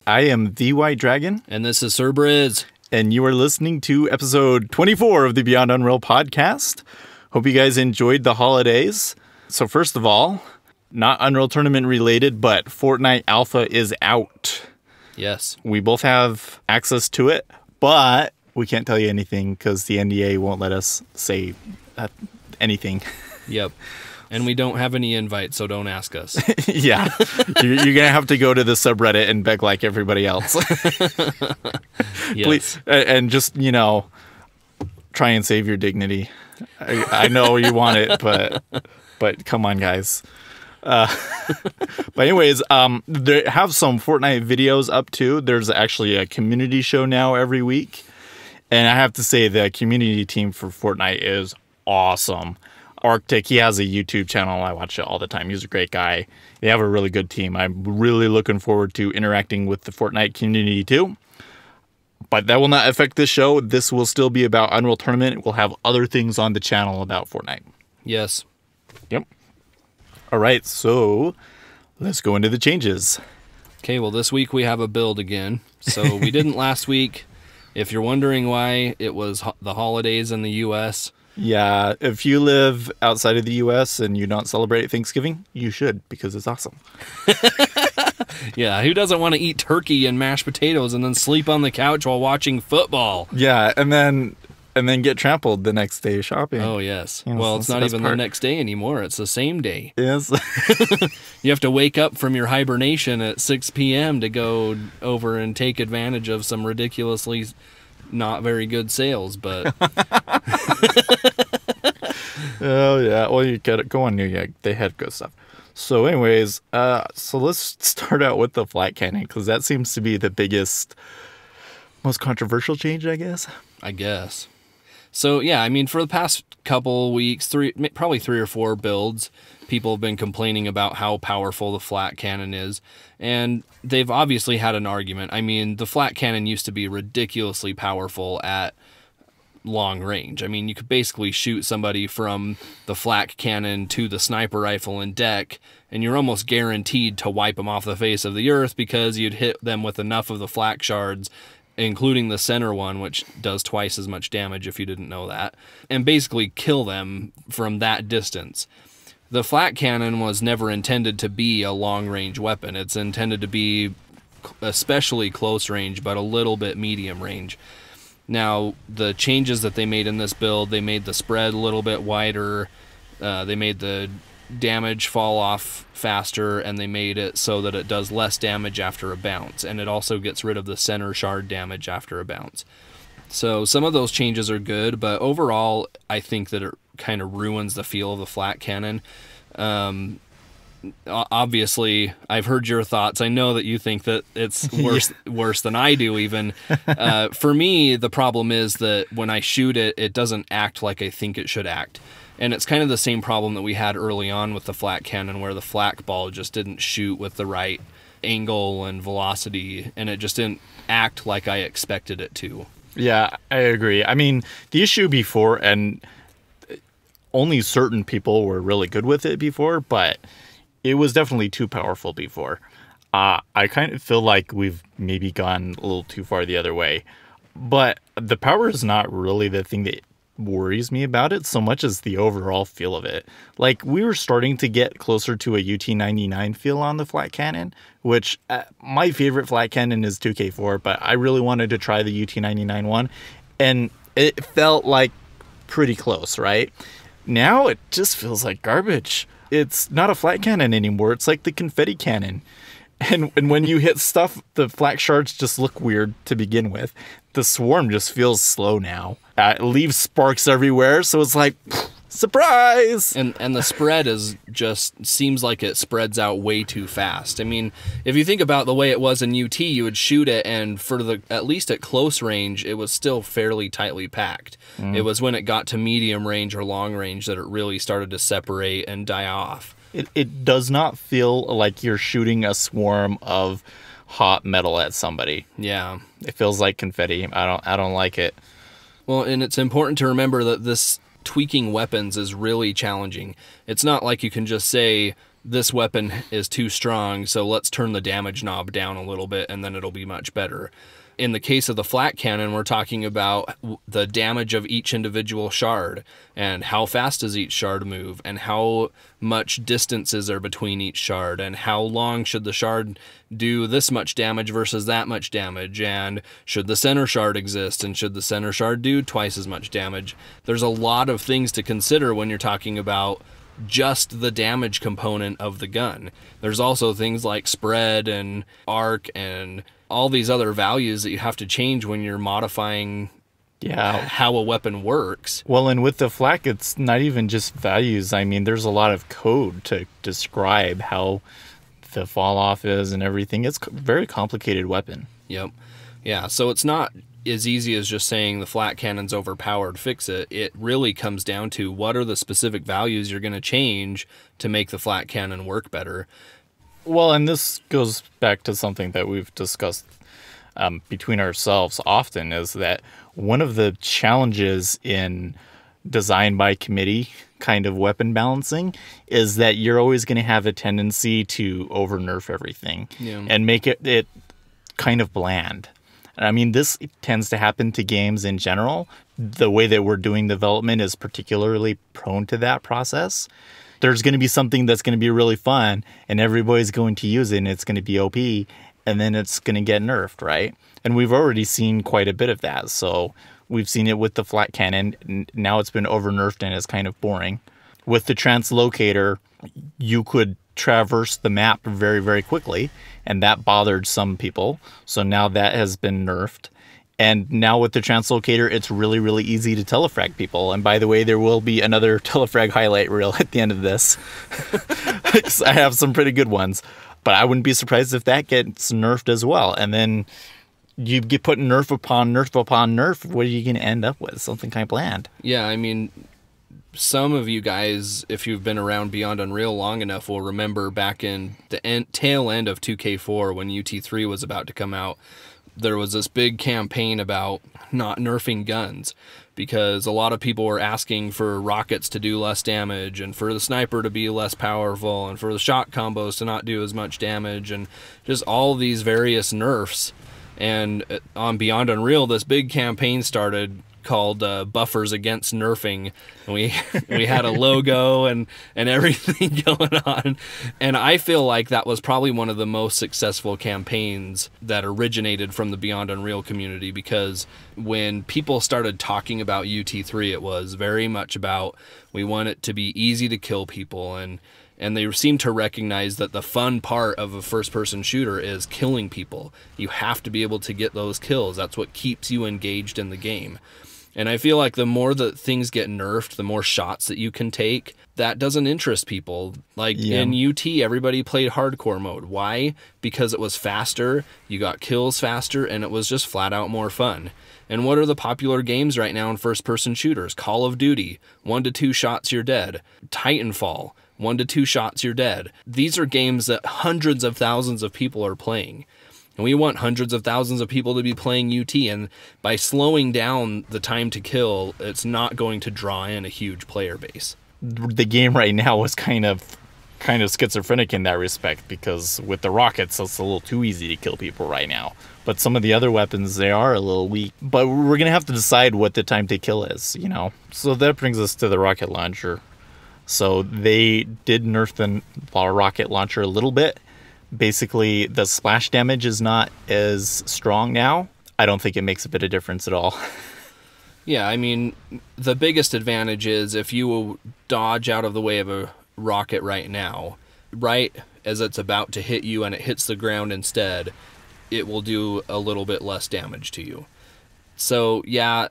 I am the White Dragon. And this is Sir Briz. And you are listening to episode 24 of the Beyond Unreal Podcast. Hope you guys enjoyed the holidays. So first of all, not Unreal Tournament related, but Fortnight Alpha is out. Yes. We both have access to it, but we can't tell you anything because the NDA won't let us say anything. Yep. And we don't have any invites, so don't ask us. Yeah. You're going to have to go to the subreddit and beg like everybody else. Yes. Please, and just, try and save your dignity. I know you want it, but come on, guys. But anyways, they have some Fortnite videos up too. There's actually a community show now every week. And I have to say the community team for Fortnite is awesome. Arctic, he has a YouTube channel. I watch it all the time. He's a great guy. They have a really good team. I'm really looking forward to interacting with the Fortnite community too. But that will not affect this show. This will still be about Unreal Tournament. We'll have other things on the channel about Fortnite. Yes. Yep. All right, so let's go into the changes. Okay, well, this week we have a build again. So we didn't last week. If you're wondering why, it was the holidays in the U.S., yeah, if you live outside of the U.S. and you don't celebrate Thanksgiving, you should, because it's awesome. Yeah, who doesn't want to eat turkey and mashed potatoes and then sleep on the couch while watching football? Yeah, and then get trampled the next day shopping. Oh, yes. Yes, Well, it's not even the next day anymore. It's the same day. Yes. You have to wake up from your hibernation at 6 p.m. to go over and take advantage of some ridiculously not very good sales, but... Oh, yeah. Well, you get it. Go on New Year. They had good stuff. So anyways, so let's start out with the flat cannon, because that seems to be the biggest, most controversial change, I guess. So, yeah, I mean, for the past couple weeks, probably 3 or 4 builds, people have been complaining about how powerful the flat cannon is, and they've obviously had an argument. I mean, the flat cannon used to be ridiculously powerful at long range. I mean, you could basically shoot somebody from the flat cannon to the sniper rifle and deck, and you're almost guaranteed to wipe them off the face of the earth because you'd hit them with enough of the flak shards, including the center one, which does twice as much damage if you didn't know that, and basically kill them from that distance. The flat cannon was never intended to be a long-range weapon. It's intended to be especially close range, but a little bit medium range. Now, the changes that they made in this build, they made the spread a little bit wider, they made the damage fall off faster, and they made it so that it does less damage after a bounce, and it also gets rid of the center shard damage after a bounce. So some of those changes are good, but overall I think that it kind of ruins the feel of the flat cannon. Obviously, I've heard your thoughts. I know that you think that it's worse than I do even. For me, the problem is that when I shoot it, it doesn't act like I think it should act. And it's kind of the same problem that we had early on with the flat cannon, where the flak ball just didn't shoot with the right angle and velocity, and it just didn't act like I expected it to. Yeah, I agree. I mean, the issue before, and only certain people were really good with it before, but it was definitely too powerful before. I kind of feel like we've maybe gone a little too far the other way. But the power is not really the thing that worries me about it so much as the overall feel of it. Like, we were starting to get closer to a UT99 feel on the flat cannon, which my favorite flat cannon is 2K4, but I really wanted to try the UT99 one, and it felt like pretty close, right? Now it just feels like garbage. It's not a flat cannon anymore. It's like the confetti cannon. And when you hit stuff, the flak shards just look weird to begin with. The swarm just feels slow now. It leaves sparks everywhere, so it's like, surprise! And the spread just seems like it spreads out way too fast. I mean, if you think about the way it was in UT, you would shoot it, and at least at close range, it was still fairly tightly packed. It was when it got to medium range or long range that it really started to separate and die off. It does not feel like you're shooting a swarm of hot metal at somebody. Yeah. It feels like confetti. I don't like it. Well, and it's important to remember that this tweaking weapons is really challenging. It's not like you can just say, this weapon is too strong, so let's turn the damage knob down a little bit and then it'll be much better. In the case of the flat cannon, we're talking about the damage of each individual shard and how fast does each shard move and how much distance is there between each shard and how long should the shard do this much damage versus that much damage, and should the center shard exist and should the center shard do twice as much damage. There's a lot of things to consider when you're talking about just the damage component of the gun. There's also things like spread and arc and all these other values that you have to change when you're modifying how a weapon works. Well, and with the flak, it's not even just values. I mean, there's a lot of code to describe how the fall off is and everything. It's a very complicated weapon. Yep. Yeah, so it's not as easy as just saying the flat cannon's overpowered, fix it. It really comes down to what are the specific values you're going to change to make the flat cannon work better. Well, and this goes back to something that we've discussed between ourselves often, is that one of the challenges in design by committee kind of weapon balancing is that you're always going to have a tendency to over nerf everything and make it kind of bland. I mean, this tends to happen to games in general. The way that we're doing development is particularly prone to that process. There's going to be something that's going to be really fun and everybody's going to use it and it's going to be OP and then it's going to get nerfed, right? And we've already seen quite a bit of that. So we've seen it with the flat cannon. Now it's been over nerfed and it's kind of boring. With the translocator, you could traverse the map very, very quickly, and that bothered some people. So now that has been nerfed. And now with the translocator, it's really, really easy to telefrag people. And by the way, there will be another telefrag highlight reel at the end of this. I have some pretty good ones. But I wouldn't be surprised if that gets nerfed as well. And then you get put nerf upon nerf upon nerf. What are you going to end up with? Something kind of bland. Yeah, I mean, some of you guys, if you've been around Beyond Unreal long enough, will remember back in the tail end of 2K4 when UT3 was about to come out, there was this big campaign about not nerfing guns because a lot of people were asking for rockets to do less damage and for the sniper to be less powerful and for the shot combos to not do as much damage and just all these various nerfs. And on Beyond Unreal, this big campaign started called Buffers Against Nerfing, and we had a logo and everything going on, and I feel like that was probably one of the most successful campaigns that originated from the Beyond Unreal community, because when people started talking about UT3, it was very much about we want it to be easy to kill people, and they seem to recognize that the fun part of a first-person shooter is killing people. You have to be able to get those kills. That's what keeps you engaged in the game. And I feel like the more that things get nerfed, the more shots that you can take, that doesn't interest people. Like in UT, everybody played hardcore mode. Why? Because it was faster, you got kills faster, and it was just flat out more fun. And what are the popular games right now in first-person shooters? Call of Duty, 1 to 2 shots, you're dead. Titanfall, 1 to 2 shots, you're dead. These are games that hundreds of thousands of people are playing. And we want hundreds of thousands of people to be playing UT, and by slowing down the time to kill, it's not going to draw in a huge player base. The game right now is kind of schizophrenic in that respect, because with the rockets, it's a little too easy to kill people right now. But some of the other weapons, they are a little weak. But we're going to have to decide what the time to kill is, you know. So that brings us to the rocket launcher. So they did nerf the rocket launcher a little bit. Basically, the splash damage is not as strong now. I don't think it makes a bit of difference at all. Yeah, I mean, the biggest advantage is if you dodge out of the way of a rocket right now, right as it's about to hit you and it hits the ground instead, it will do a little bit less damage to you. So, yeah,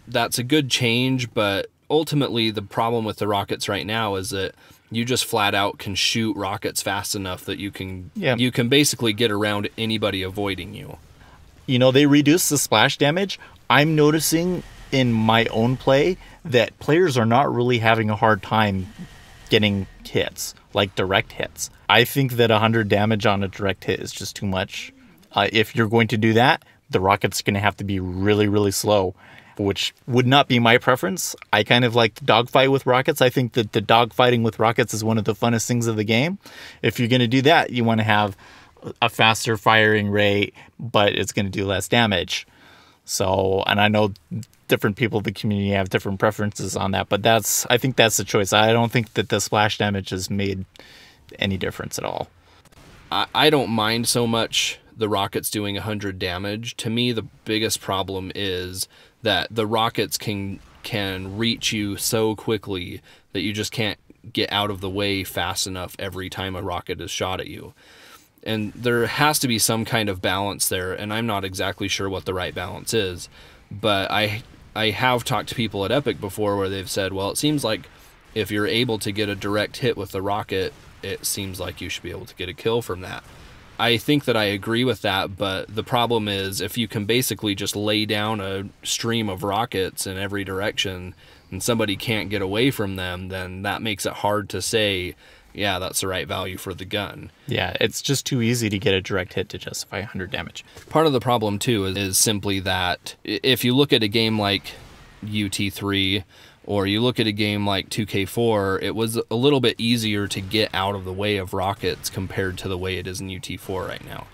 that's a good change, but ultimately the problem with the rockets right now is that you just flat out can shoot rockets fast enough that you can basically get around anybody avoiding you. You know, they reduce the splash damage. I'm noticing in my own play that players are not really having a hard time getting hits, like direct hits. I think that 100 damage on a direct hit is just too much. If you're going to do that, the rocket's going to have to be really, really slow. which would not be my preference. I kind of like the dogfight with rockets. I think that the dogfighting with rockets is one of the funnest things of the game. If you're going to do that, you want to have a faster firing rate, but it's going to do less damage. So, and I know different people in the community have different preferences on that, but I think that's the choice. I don't think that the splash damage has made any difference at all. I don't mind so much the rockets doing 100 damage. To me, the biggest problem is that the rockets can reach you so quickly that you just can't get out of the way fast enough every time a rocket is shot at you. And there has to be some kind of balance there, and I'm not exactly sure what the right balance is. But I have talked to people at Epic before where they've said, well, it seems like if you're able to get a direct hit with the rocket, it seems like you should be able to get a kill from that. I think that I agree with that, but the problem is if you can basically just lay down a stream of rockets in every direction and somebody can't get away from them, then that makes it hard to say, yeah, that's the right value for the gun. Yeah, it's just too easy to get a direct hit to justify 100 damage. Part of the problem, too, is simply that if you look at a game like UT3 or you look at a game like 2K4, it was a little bit easier to get out of the way of rockets compared to the way it is in UT4 right now.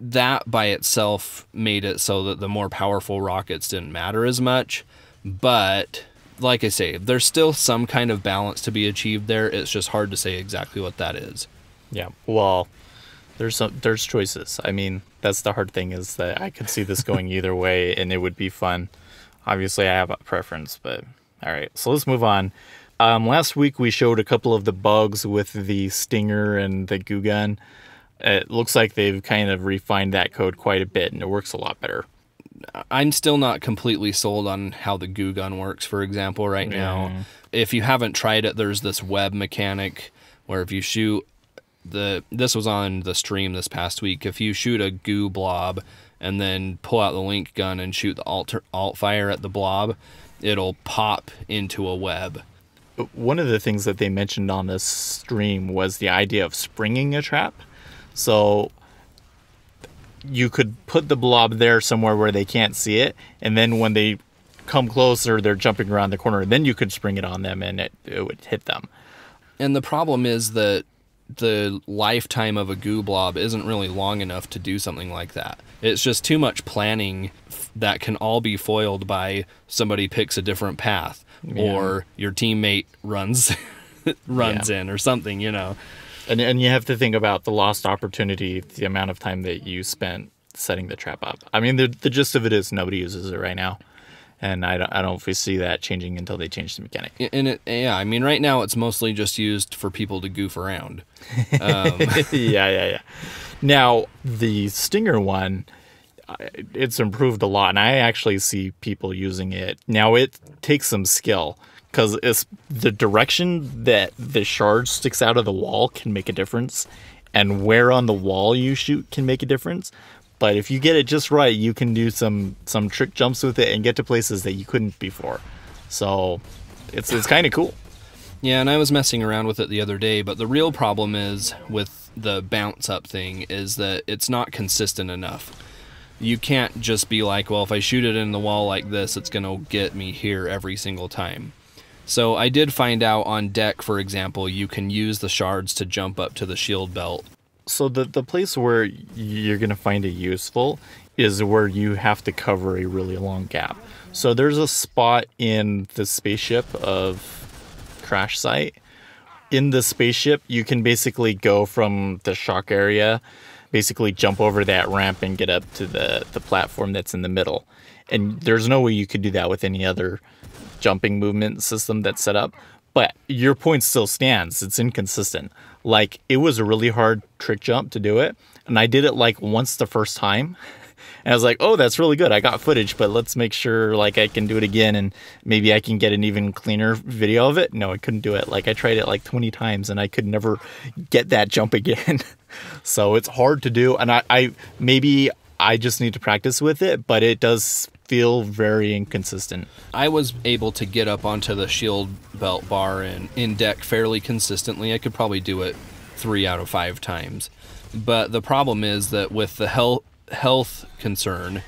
That by itself made it so that the more powerful rockets didn't matter as much, but like I say, there's still some kind of balance to be achieved there. It's just hard to say exactly what that is. Yeah, well, there's choices. I mean, that's the hard thing, is that I could see this going either way, and it would be fun. Obviously, I have a preference, but all right. So let's move on. Last week, we showed a couple of the bugs with the Stinger and the goo gun. It looks like they've kind of refined that code quite a bit, and it works a lot better. I'm still not completely sold on how the goo gun works, for example, right now. If you haven't tried it, there's this web mechanic where if you shoot this was on the stream this past week, if you shoot a goo blob and then pull out the link gun and shoot the alt fire at the blob, it'll pop into a web. One of the things that they mentioned on this stream was the idea of springing a trap. So you could put the blob there somewhere where they can't see it, and then when they come closer, they're jumping around the corner, then you could spring it on them and it would hit them. And the problem is that the lifetime of a goo blob isn't really long enough to do something like that. It's just too much planning that can all be foiled by somebody picks a different path, or your teammate runs in or something, you know. And you have to think about the lost opportunity, the amount of time that you spent setting the trap up. I mean, the gist of it is nobody uses it right now, and I don't foresee that changing until they change the mechanic. And I mean, right now it's mostly just used for people to goof around. Yeah. Now, the Stinger one, it's improved a lot, and I actually see people using it. Now, it takes some skill, because it's the direction that the shard sticks out of the wall can make a difference, and where on the wall you shoot can make a difference. But if you get it just right, you can do some trick jumps with it and get to places that you couldn't before. So it's kind of cool. Yeah, and I was messing around with it the other day, but the real problem is with the bounce up thing is that it's not consistent enough. You can't just be like, well, if I shoot it in the wall like this, it's going to get me here every single time. So I did find out on deck, for example, you can use the shards to jump up to the shield belt. So the place where you're going to find it useful is where you have to cover a really long gap. So there's a spot in the spaceship of Crash Site. In the spaceship, you can basically go from the shock area, basically jump over that ramp and get up to the platform that's in the middle. And there's no way you could do that with any other jumping movement system that's set up. But your point still stands. It's inconsistent. Like, it was a really hard trick jump to do it, and I did it like once the first time. And I was like, oh, that's really good. I got footage, but let's make sure like I can do it again, and maybe I can get an even cleaner video of it. No, I couldn't do it. Like, I tried it like 20 times, and I could never get that jump again. So it's hard to do, and I maybe I just need to practice with it, but it does feel very inconsistent. I was able to get up onto the shield belt bar in deck fairly consistently. I could probably do it 3 out of 5 times. But the problem is that with the health concern,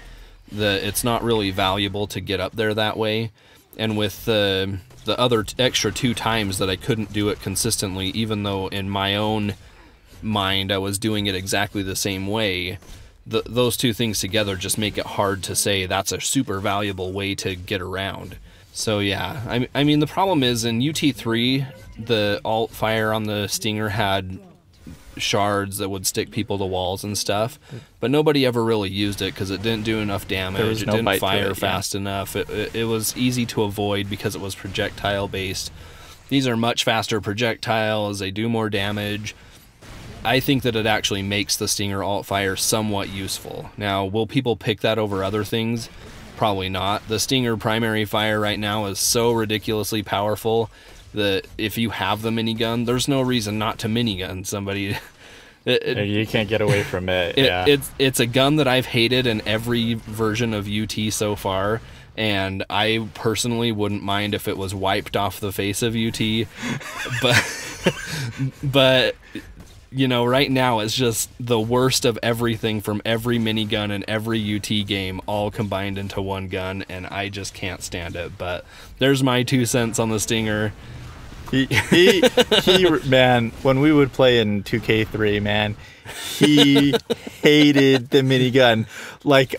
It's not really valuable to get up there that way. And with the other extra 2 times that I couldn't do it consistently, even though in my own mind I was doing it exactly the same way, those 2 things together just make it hard to say that's a super valuable way to get around. So yeah, I mean the problem is in UT3, the alt fire on the Stinger had shards that would stick people to walls and stuff, but nobody ever really used it because it didn't do enough damage. It didn't fire fast enough. It was easy to avoid because it was projectile based. These are much faster projectiles. They do more damage. I think that it actually makes the Stinger alt fire somewhat useful. Now, will people pick that over other things? Probably not. The Stinger primary fire right now is so ridiculously powerful that if you have the minigun, there's no reason not to minigun somebody. You can't get away from it. It's a gun that I've hated in every version of UT so far, and I personally wouldn't mind if it was wiped off the face of UT. But you know, right now it's just the worst of everything from every minigun and every UT game all combined into one gun, and I just can't stand it. But there's my 2 cents on the Stinger. He man, when we would play in 2K3, man, he hated the minigun. Like,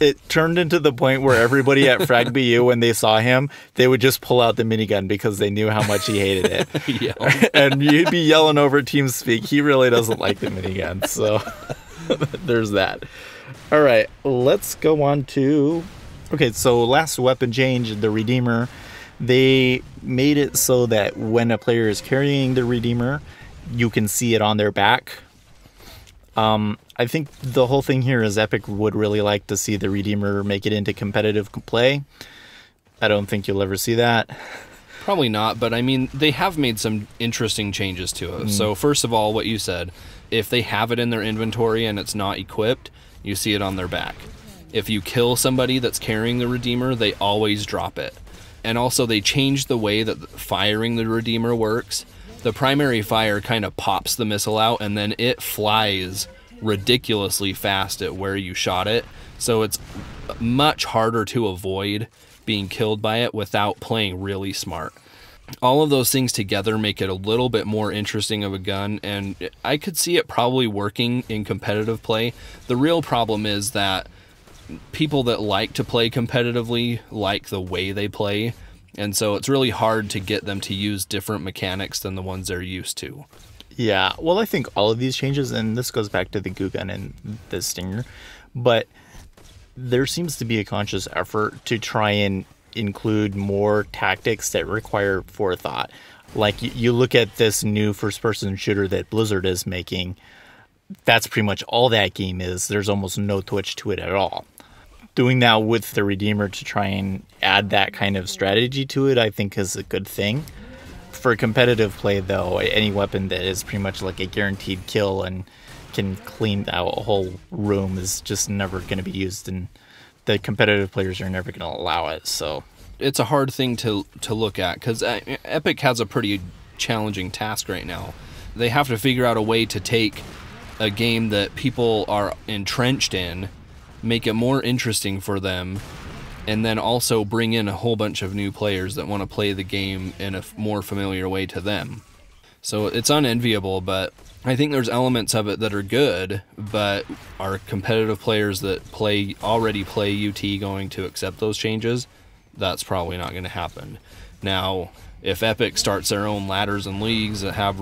it turned into the point where everybody at Frag BU, when they saw him, they would just pull out the minigun because they knew how much he hated it. Yeah. And you'd be yelling over TeamSpeak. He really doesn't like the minigun, so there's that. All right, let's go on to... Okay, so last weapon change, the Redeemer. They made it so that when a player is carrying the Redeemer, you can see it on their back. I think the whole thing here is Epic would really like to see the Redeemer make it into competitive play. I don't think you'll ever see that. Probably not, but I mean, they have made some interesting changes to it. So first of all, what you said, if they have it in their inventory and it's not equipped, you see it on their back. If you kill somebody that's carrying the Redeemer, they always drop it. And also they changed the way that firing the Redeemer works. The primary fire kind of pops the missile out, and then it flies ridiculously fast at where you shot it. So it's much harder to avoid being killed by it without playing really smart. All of those things together make it a little bit more interesting of a gun, and I could see it probably working in competitive play. The real problem is that people that like to play competitively like the way they play, and so it's really hard to get them to use different mechanics than the ones they're used to. Yeah, well, I think all of these changes, and this goes back to the goo gun and the Stinger, but there seems to be a conscious effort to try and include more tactics that require forethought. Like, you look at this new first-person shooter that Blizzard is making, that's pretty much all that game is. There's almost no twitch to it at all. Doing that with the Redeemer to try and add that kind of strategy to it, I think is a good thing. For competitive play, though, any weapon that is pretty much like a guaranteed kill and can clean out a whole room is just never going to be used, and the competitive players are never going to allow it. So it's a hard thing to look at, because Epic has a pretty challenging task right now. They have to figure out a way to take a game that people are entrenched in, make it more interesting for them, and then also bring in a whole bunch of new players that want to play the game in a more familiar way to them. So it's unenviable, but I think there's elements of it that are good, but are competitive players that already play UT going to accept those changes? That's probably not going to happen. Now, if Epic starts their own ladders and leagues that have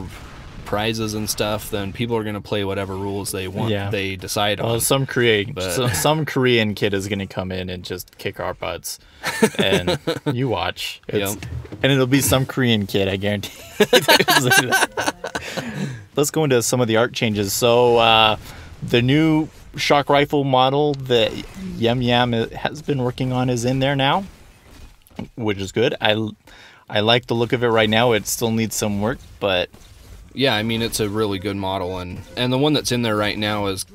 prizes and stuff, then people are going to play whatever rules they want. Yeah. They decide on. Some Korean kid is going to come in and just kick our butts, and you watch. And it'll be some Korean kid, I guarantee. Let's go into some of the art changes. So the new shock rifle model that Yum Yum has been working on is in there now, which is good. I like the look of it right now. It still needs some work, but Yeah, I mean, it's a really good model, and the one that's in there right now is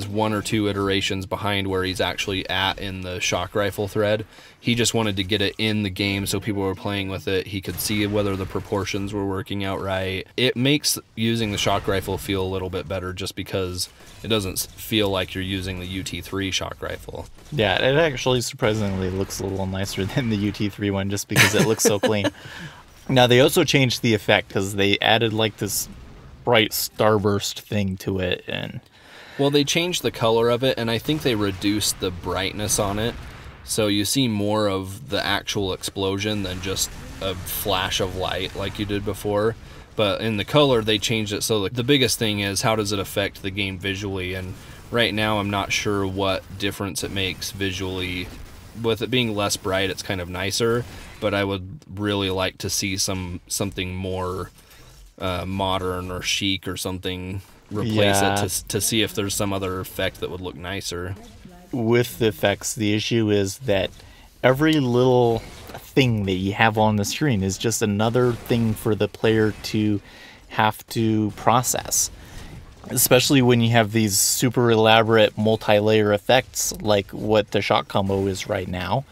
1 or 2 iterations behind where he's actually at in the shock rifle thread. He just wanted to get it in the game so people were playing with it. He could see whether the proportions were working out right. It makes using the shock rifle feel a little bit better just because it doesn't feel like you're using the UT3 shock rifle. Yeah, it actually surprisingly looks a little nicer than the UT3 one just because it looks so clean. Now, they also changed the effect because they added like this bright starburst thing to it. And well, they changed the color of it, and I think they reduced the brightness on it. So you see more of the actual explosion than just a flash of light like you did before. But in the color, they changed it. So the biggest thing is, how does it affect the game visually? And right now, I'm not sure what difference it makes visually. With it being less bright, it's kind of nicer. But I would really like to see something more modern or chic or something replace it to see if there's some other effect that would look nicer. With the effects, the issue is that every little thing that you have on the screen is just another thing for the player to have to process. Especially when you have these super elaborate multi-layer effects like what the shock combo is right now.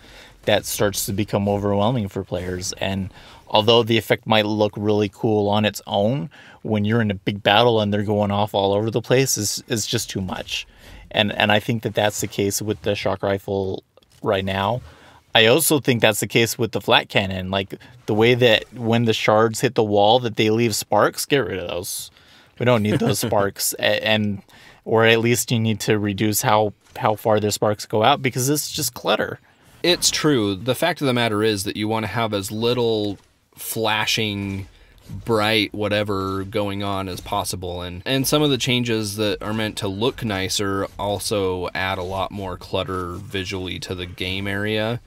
That starts to become overwhelming for players. And although the effect might look really cool on its own, when you're in a big battle and they're going off all over the place, is just too much. And I think that that's the case with the shock rifle right now. I also think that's the case with the flat cannon. Like the way that when the shards hit the wall that they leave sparks, get rid of those. We don't need those sparks. Or at least you need to reduce how far the sparks go out because it's just clutter. It's true. The fact of the matter is that you want to have as little flashing, bright whatever going on as possible. And some of the changes that are meant to look nicer also add a lot more clutter visually to the game area.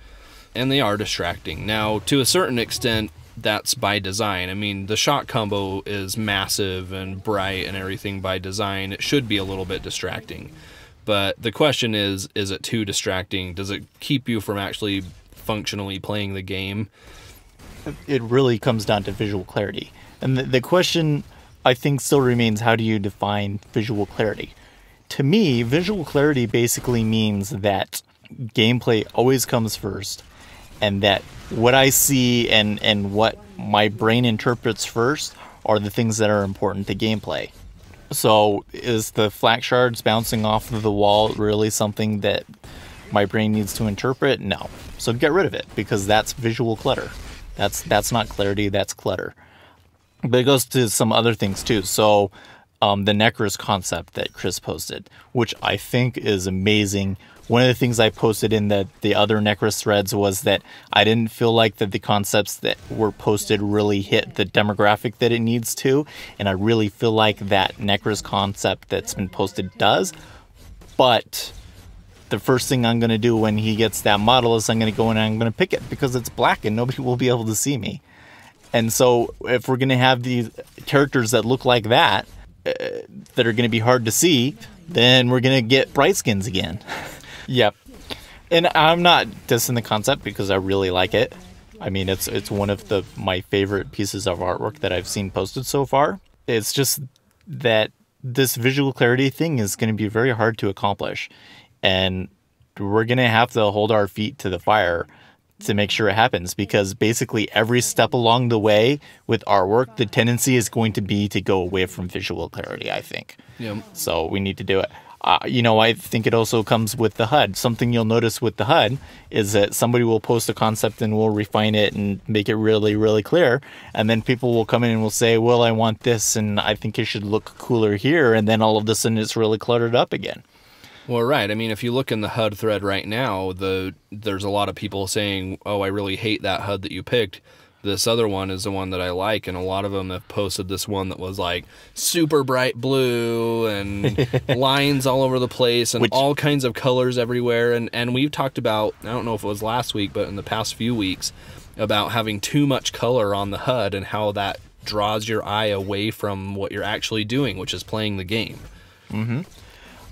And they are distracting. Now, to a certain extent, that's by design. I mean, the shock combo is massive and bright and everything by design. It should be a little bit distracting. But the question is it too distracting? Does it keep you from actually functionally playing the game? It really comes down to visual clarity. And the question, I think, still remains, how do you define visual clarity? To me, visual clarity basically means that gameplay always comes first, and that what I see and what my brain interprets first are the things that are important to gameplay. So is the flak shards bouncing off of the wall really something that my brain needs to interpret? No. So get rid of it, because that's visual clutter. That's not clarity, that's clutter. But it goes to some other things too. So the Necris concept that Chris posted, which I think is amazing. One of the things I posted in the other Necris threads was that I didn't feel like that the concepts that were posted really hit the demographic that it needs to. And I really feel like that Necris concept that's been posted does. But the first thing I'm going to do when he gets that model is I'm going to go in and I'm going to pick it because it's black and nobody will be able to see me. And so if we're going to have these characters that look like that are going to be hard to see, then we're going to get bright skins again. Yep. And I'm not dissing the concept because I really like it. I mean, it's one of my favorite pieces of artwork that I've seen posted so far. It's just that this visual clarity thing is going to be very hard to accomplish. And we're going to have to hold our feet to the fire to make sure it happens, because basically every step along the way with artwork, the tendency is going to be to go away from visual clarity, I think. Yeah. So we need to do it. I think it also comes with the HUD. Something you'll notice with the HUD is that somebody will post a concept and we'll refine it and make it really, really clear. And then people will come in and will say, well, I want this and I think it should look cooler here. And then all of a sudden it's really cluttered up again. Well, right. I mean, if you look in the HUD thread right now, there's a lot of people saying, oh, I really hate that HUD that you picked. This other one is the one that I like, and a lot of them have posted this one that was like super bright blue and lines all over the place and all kinds of colors everywhere. And we've talked about, I don't know if it was last week, but in the past few weeks, about having too much color on the HUD and how that draws your eye away from what you're actually doing, which is playing the game. Mm-hmm.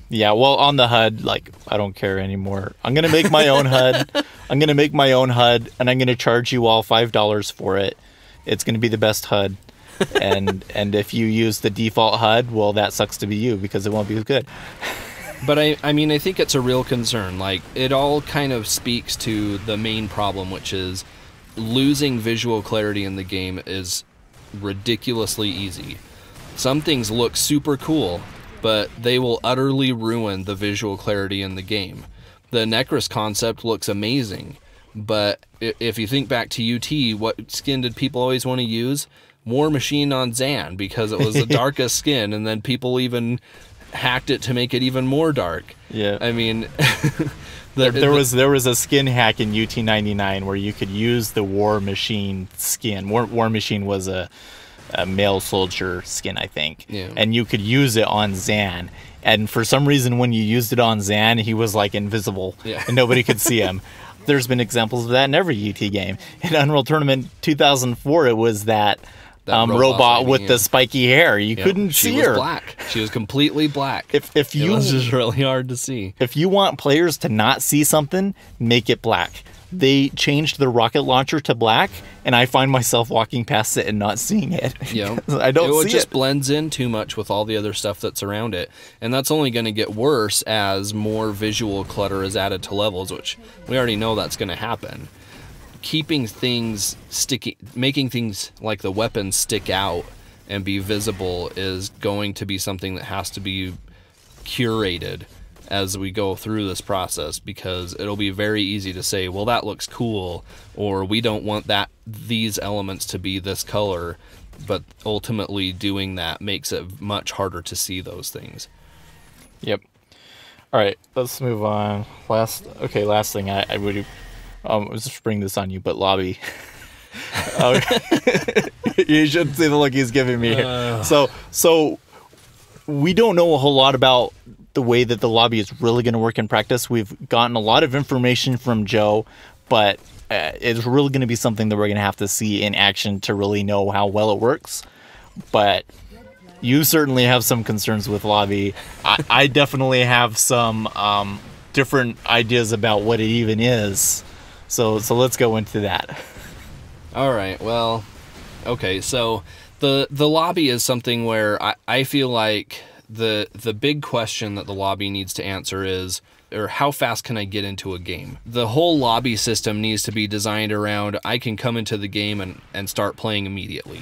Yeah, well, on the HUD, I don't care anymore. I'm going to make my own HUD. I'm going to make my own HUD, and I'm going to charge you all $5 for it. It's going to be the best HUD. and if you use the default HUD, well, that sucks to be you because it won't be as good. But I mean, I think it's a real concern. Like, it all kind of speaks to the main problem, which is losing visual clarity in the game is ridiculously easy. Some things look super cool, but they will utterly ruin the visual clarity in the game. The Necris concept looks amazing, but if you think back to UT, what skin did people always want to use? War Machine on Zan, because it was the darkest skin, and then people even hacked it to make it even more dark. Yeah. I mean, there was a skin hack in UT99 where you could use the War Machine skin. War Machine was a male soldier skin, I think. Yeah. And you could use it on Zan. And for some reason, when you used it on Zan, he was like invisible, and nobody could see him. There's been examples of that in every UT game. In Unreal Tournament 2004, it was that robot with the spiky hair. You couldn't see her. She was black. She was completely black. If you, it was just really hard to see. If you want players to not see something, make it black. They changed the rocket launcher to black, and I find myself walking past it and not seeing it. Yeah, I don't see it. It just blends in too much with all the other stuff that's around it, and that's only going to get worse as more visual clutter is added to levels, which we already know that's going to happen. Keeping things sticky, making things like the weapons stick out and be visible is going to be something that has to be curated as we go through this process, because it'll be very easy to say, well, that looks cool, or we don't want these elements to be this color, but ultimately doing that makes it much harder to see those things. Yep. All right, let's move on. Last thing I would let's just bring this on you, but lobby. You should see the look he's giving me here. So we don't know a whole lot about the way that the lobby is really going to work in practice. We've gotten a lot of information from Joe, but it's really going to be something that we're going to have to see in action to really know how well it works. But you certainly have some concerns with lobby. I definitely have some different ideas about what it even is. So let's go into that. All right. Well, okay. So the lobby is something where I feel like the big question that the lobby needs to answer is, or how fast can I get into a game? The whole lobby system needs to be designed around, I can come into the game and start playing immediately.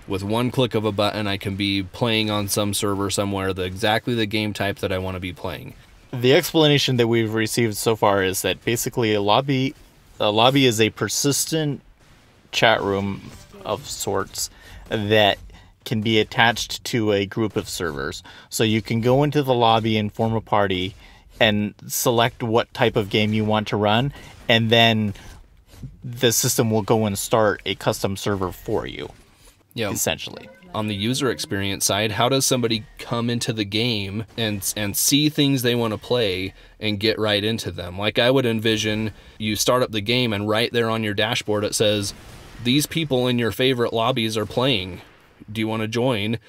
With one click of a button, I can be playing on some server somewhere, exactly the game type that I want to be playing. The explanation that we've received so far is that basically a lobby is a persistent chat room of sorts that can be attached to a group of servers. So you can go into the lobby and form a party and select what type of game you want to run, and then the system will go and start a custom server for you. Yeah, essentially. On the user experience side, how does somebody come into the game and see things they want to play and get right into them? Like, I would envision you start up the game and right there on your dashboard it says, these people in your favorite lobbies are playing. Do you want to join?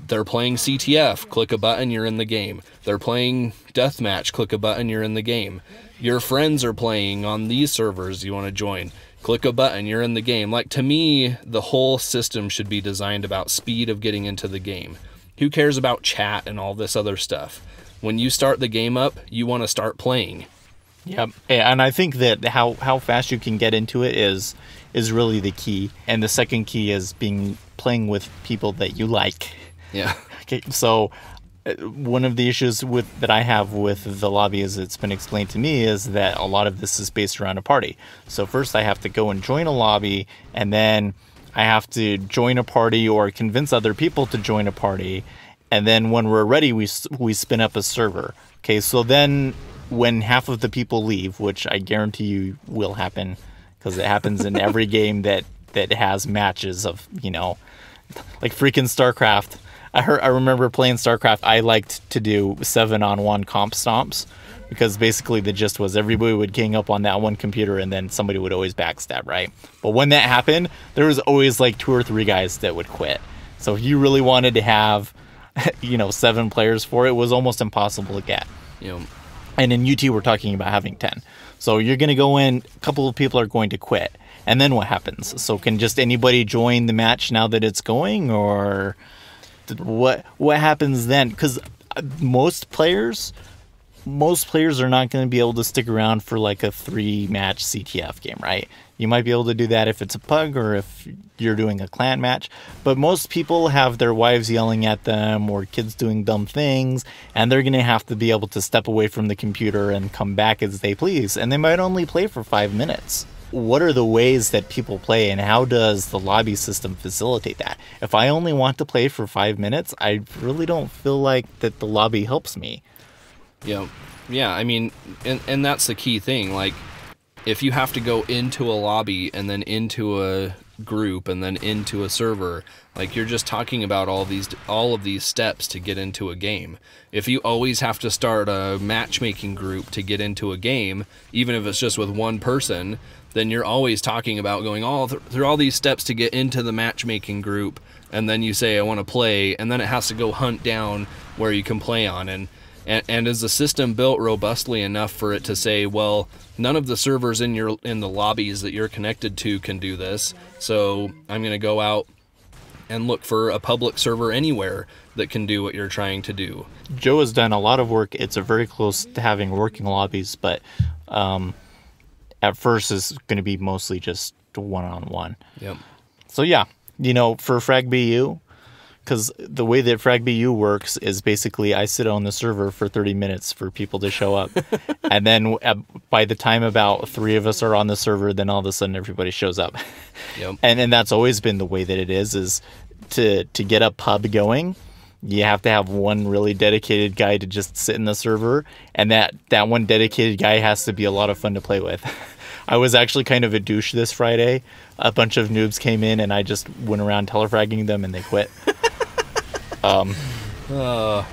They're playing CTF. Click a button, you're in the game. They're playing Deathmatch. Click a button, you're in the game. Your friends are playing on these servers. You want to join? Click a button, you're in the game. Like, to me, the whole system should be designed about speed of getting into the game. Who cares about chat and all this other stuff? When you start the game up, you want to start playing. Yep. And I think that how fast you can get into it is really the key. And the second key is playing with people that you like. Yeah. Okay. So one of the issues that I have with the lobby, as it's been explained to me, is that a lot of this is based around a party. So first I have to go and join a lobby, and then I have to join a party or convince other people to join a party. And then when we're ready, we spin up a server. Okay. So then when half of the people leave, which I guarantee you will happen, because it happens in every game that has matches of, like freaking StarCraft. I remember playing StarCraft. I liked to do 7-on-1 comp stomps, because basically the gist was everybody would gang up on that one computer and then somebody would always backstab, right? But when that happened, there was always like 2 or 3 guys that would quit. So if you really wanted to have, 7 players for it, was almost impossible to get. And in UT, we're talking about having 10. So you're going to go in, a couple of people are going to quit. And then what happens? So can just anybody join the match now that it's going, or what happens then? Because most players are not going to be able to stick around for like a 3-match CTF game, right? You might be able to do that if it's a pug or if you're doing a clan match, but most people have their wives yelling at them or kids doing dumb things, and they're going to have to be able to step away from the computer and come back as they please, and they might only play for 5 minutes. What are the ways that people play, and how does the lobby system facilitate that? If I only want to play for 5 minutes, I really don't feel like that the lobby helps me. Yeah, I mean, and that's the key thing. Like, if you have to go into a lobby and then into a group and then into a server, like, you're just talking about all of these steps to get into a game. If you always have to start a matchmaking group to get into a game, even if it's just with one person, then you're always talking about going through all these steps to get into the matchmaking group, and then you say, I want to play, and then it has to go hunt down where you can play on. And is the system built robustly enough for it to say, well, none of the servers in the lobbies that you're connected to can do this, so I'm going to go out and look for a public server anywhere that can do what you're trying to do. Joe has done a lot of work. It's very close to having working lobbies, but at first it's going to be mostly just one-on-one. Yep. So yeah, for FragBU, because the way that FragBU works is basically I sit on the server for 30 minutes for people to show up. And then by the time about 3 of us are on the server, then all of a sudden everybody shows up. Yep. And that's always been the way that it is to get a pub going, you have to have one really dedicated guy to just sit in the server. And that one dedicated guy has to be a lot of fun to play with. I was actually kind of a douche this Friday. A bunch of noobs came in and I just went around telefragging them and they quit.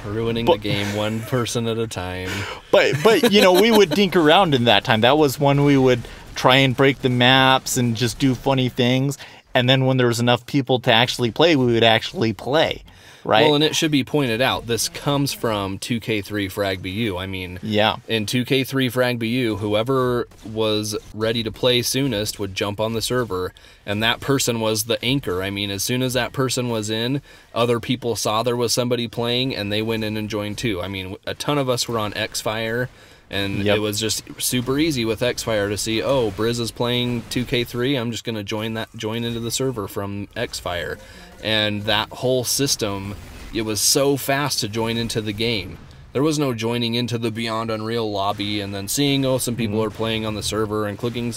Ruining the game one person at a time. But we would dink around in that time. That was when we would try and break the maps and just do funny things. And then when there was enough people to actually play, we would actually play, right? Well, and it should be pointed out, this comes from 2K3 FragBU. I mean, yeah. In 2K3 FragBU, whoever was ready to play soonest would jump on the server, and that person was the anchor. I mean, as soon as that person was in, other people saw there was somebody playing, and they went in and joined too. I mean, a ton of us were on Xfire, and It was just super easy with Xfire to see, oh, Briz is playing 2K3, I'm just going to join into the server from Xfire. And that whole system, it was so fast to join into the game. There was no joining into the Beyond Unreal lobby and then seeing, some people are playing on the server and clicking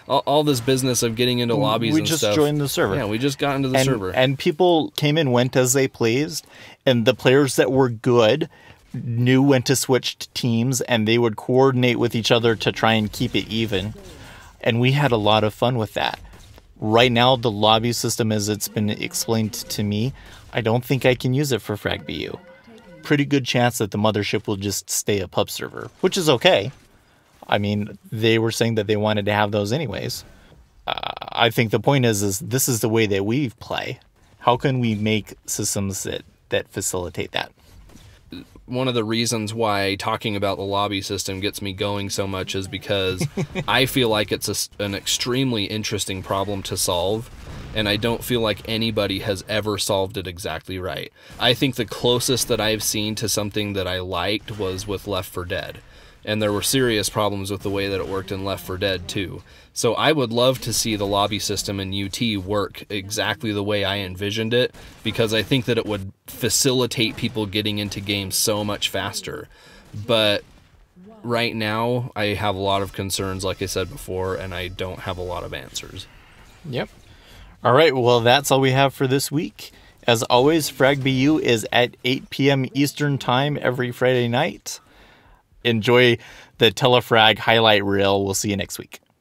all this business of getting into lobbies and stuff. We just joined the server. Yeah, we just got into the server. And people came and went as they pleased, and the players that were good knew when to switch teams, and they would coordinate with each other to try and keep it even. And we had a lot of fun with that. Right now, the lobby system, as it's been explained to me, I don't think I can use it for FragBU. Pretty good chance that the mothership will just stay a pub server, which is okay. I mean, they were saying that they wanted to have those anyways. I think the point is this is the way that we play. How can we make systems that facilitate that? One of the reasons why talking about the lobby system gets me going so much is because I feel like it's an extremely interesting problem to solve, and I don't feel like anybody has ever solved it exactly right. I think the closest that I've seen to something that I liked was with Left 4 Dead, and there were serious problems with the way that it worked in Left 4 Dead too. So I would love to see the lobby system in UT work exactly the way I envisioned it, because I think that it would facilitate people getting into games so much faster. But right now, I have a lot of concerns, like I said before, and I don't have a lot of answers. Yep. All right, well, that's all we have for this week. As always, FragBU is at 8 p.m. Eastern Time every Friday night. Enjoy the Telefrag highlight reel. We'll see you next week.